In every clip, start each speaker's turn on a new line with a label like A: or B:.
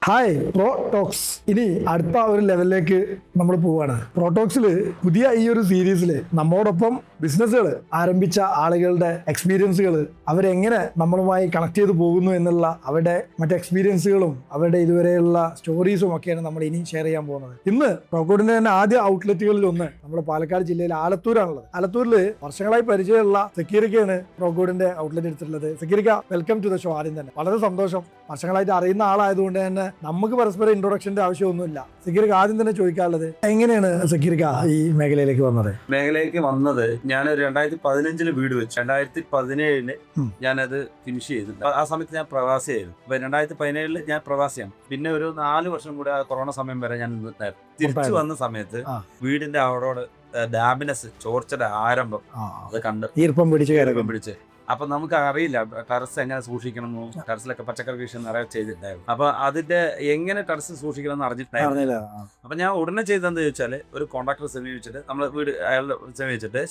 A: Hi പ്രോടോക്സ്. ഇനി അടുത്ത ഒരു ലെവലിലേക്ക് നമ്മൾ പോവാണ്. പ്രോടോക്സിൽ പുതിയ ഈ ഒരു സീരീസിൽ നമ്മോടൊപ്പം ബിസിനസ്സുകൾ ആരംഭിച്ച ആളുകളുടെ എക്സ്പീരിയൻസുകൾ, അവരെങ്ങനെ നമ്മളുമായി കണക്ട് ചെയ്ത് പോകുന്നു എന്നുള്ള അവരുടെ മറ്റ് എക്സ്പീരിയൻസുകളും അവരുടെ ഇതുവരെയുള്ള സ്റ്റോറീസും ഒക്കെയാണ് നമ്മൾ ഇനി ഷെയർ ചെയ്യാൻ പോകുന്നത്. ഇന്ന് പ്രോകോഡിന്റെ തന്നെ ആദ്യ ഔട്ട്ലെറ്റുകളിൽ ഒന്ന് നമ്മുടെ പാലക്കാട് ജില്ലയിലെ ആലത്തൂരാണുള്ളത്. ആലത്തൂരിൽ വർഷങ്ങളായി പരിചയമുള്ള സക്കീറിക്കയാണ് പ്രോകോഡിന്റെ ഔട്ട്ലെറ്റ് എടുത്തിട്ടുള്ളത്. സക്കീറിക്ക, വെൽക്കം ടു ദ ഷോ. ആദ്യം തന്നെ വളരെ സന്തോഷം. വർഷങ്ങളായിട്ട് അറിയുന്ന ആളായതുകൊണ്ട് തന്നെ നമുക്ക് പരസ്പരം ഇൻട്രൊഡക്ഷന്റെ ആവശ്യമൊന്നുമില്ല. സക്കീറിക്ക, ആദ്യം തന്നെ ചോദിക്കാനുള്ളത്, എങ്ങനെയാണ് സക്കീറിക്ക ഈ മേഖലയിലേക്ക് വന്നത്?
B: മേഖലയിലേക്ക് വന്നത് ഞാനൊരു 2015 വീട് വെച്ചു. 2017 ഞാനത് ഫിനിഷ് ചെയ്തിട്ടുണ്ട്. ആ സമയത്ത് ഞാൻ പ്രവാസിയായിരുന്നു. അപ്പൊ 2017 ഞാൻ പ്രവാസിയാണ്. പിന്നെ ഒരു 4 വർഷം കൂടെ കൊറോണ സമയം വരെ ഞാൻ നിന്നിട്ടായിരുന്നു. തിരിച്ചു വന്ന സമയത്ത് വീടിന്റെ അവിടെ ഡാമിനസ്, ചോർച്ചയുടെ ആരംഭം അത് കണ്ട് ഈർപ്പം പിടിച്ച് അപ്പൊ നമുക്ക് അറിയില്ല ടെറസ് എങ്ങനെ സൂക്ഷിക്കണമെന്നോ. ടെറസിലൊക്കെ പച്ചക്കറി കൃഷി നിറയെ ചെയ്തിട്ടുണ്ടായിരുന്നു. അപ്പൊ അതിന്റെ എങ്ങനെ ടെറസ് സൂക്ഷിക്കണം എന്ന് അറിഞ്ഞിട്ടുണ്ടായിരുന്നു. അപ്പൊ ഞാൻ ഉടനെ ചെയ്തതെന്ന് ചോദിച്ചാല് ഒരു കോൺട്രാക്ടർ സമീപിച്ചിട്ട് നമ്മളെ വീട് അയാളുടെ സമീപിച്ചിട്ട്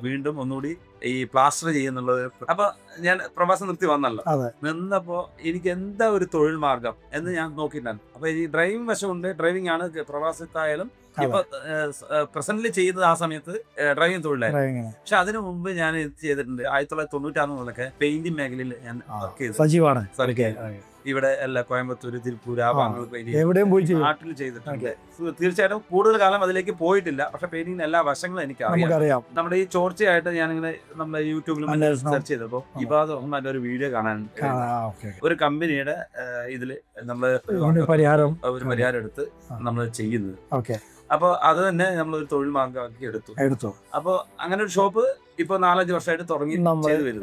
B: വീണ്ടും ഒന്നുകൂടി ഈ പ്ലാസ്റ്റർ ചെയ്യുന്നുള്ളത്. അപ്പൊ ഞാൻ പ്രവാസം നിർത്തി വന്നല്ലോ. നിന്നപ്പോ എനിക്ക് എന്താ ഒരു തൊഴിൽ മാർഗം എന്ന് ഞാൻ നോക്കിയിട്ടുണ്ടായിരുന്നു. അപ്പൊ ഈ ഡ്രൈവിംഗ് വശമുണ്ട്. ഡ്രൈവിംഗ് ആണ് പ്രവാസത്തായാലും ഇപ്പൊ പ്രസന്റ്ലി ചെയ്യുന്നത്. ആ സമയത്ത് ഡ്രൈവിംഗ് തൊഴിലായിരുന്നു. പക്ഷെ അതിനു മുമ്പ് ഞാൻ ഇത് ചെയ്തിട്ടുണ്ട്. 1996 പെയിന്റിംഗ് മേഖലയിൽ ഞാൻ വർക്ക് ചെയ്തു.
A: സജീവാണ്.
B: ഇവിടെ അല്ല, കോയമ്പത്തൂര്, തിരുപ്പൂർ, ആ
A: എവിടെയും പോയി
B: നാട്ടിൽ ചെയ്തിട്ടുണ്ട്. തീർച്ചയായിട്ടും കൂടുതൽ കാലം അതിലേക്ക് പോയിട്ടില്ല. പക്ഷെ പെയിന്റിംഗ് എല്ലാ വശങ്ങളും എനിക്ക് അറിയാം. നമ്മുടെ ഈ ചോർച്ചയായിട്ട് ഞാനിങ്ങനെ നമ്മുടെ യൂട്യൂബിലും സെർച്ച് ചെയ്തപ്പോ ഇബാദ് റഹ്മാന്റെ ഒരു വീഡിയോ കാണാൻ, ഒരു കമ്പനിയുടെ ഇതില് നമ്മള് പരിഹാരം എടുത്ത് നമ്മൾ ചെയ്യുന്നത്. അപ്പൊ അത് തന്നെ നമ്മൾ ഒരു തൊഴിൽ മാർഗമാക്കി എടുത്തു. അപ്പൊ അങ്ങനെ ഒരു ഷോപ്പ് ഇപ്പൊ 4-5 വർഷമായിട്ട് തുടങ്ങി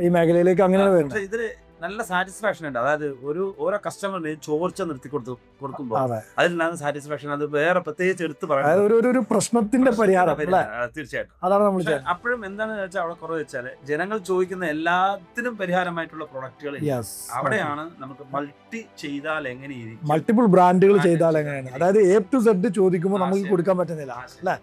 A: ഈ മേഖലയിലേക്ക് അങ്ങനെ.
B: പക്ഷെ ഇതില് നല്ല സാറ്റിസ്ഫാക്ഷൻ ഉണ്ട്. അതായത് ഓരോ കസ്റ്റമറിന് ചോർച്ച നിർത്തി കൊടുക്കുമ്പോൾ അതിലുണ്ടാകുന്ന സാറ്റിസ്ഫാക്ഷൻ അത് വേറെ പ്രത്യേകിച്ച് എടുത്ത് പറയാം.
A: ഒരു പ്രശ്നത്തിന്റെ പരിഹാരം
B: തീർച്ചയായിട്ടും അതാണ് നമ്മൾ. അപ്പോഴും എന്താണെന്ന് വെച്ചാൽ അവിടെ കുറവ് വെച്ചാല് ജനങ്ങൾ ചോദിക്കുന്ന എല്ലാത്തിനും പരിഹാരമായിട്ടുള്ള പ്രൊഡക്റ്റുകൾ അവിടെയാണ് നമുക്ക് മൾട്ടി ചെയ്താൽ എങ്ങനെ,
A: മൾട്ടിപ്പിൾ ബ്രാൻഡുകൾ ചെയ്താൽ എങ്ങനെയാണ്. അതായത് A to Z ചോദിക്കുമ്പോൾ നമുക്ക് കൊടുക്കാൻ പറ്റുന്നില്ല അല്ലെ.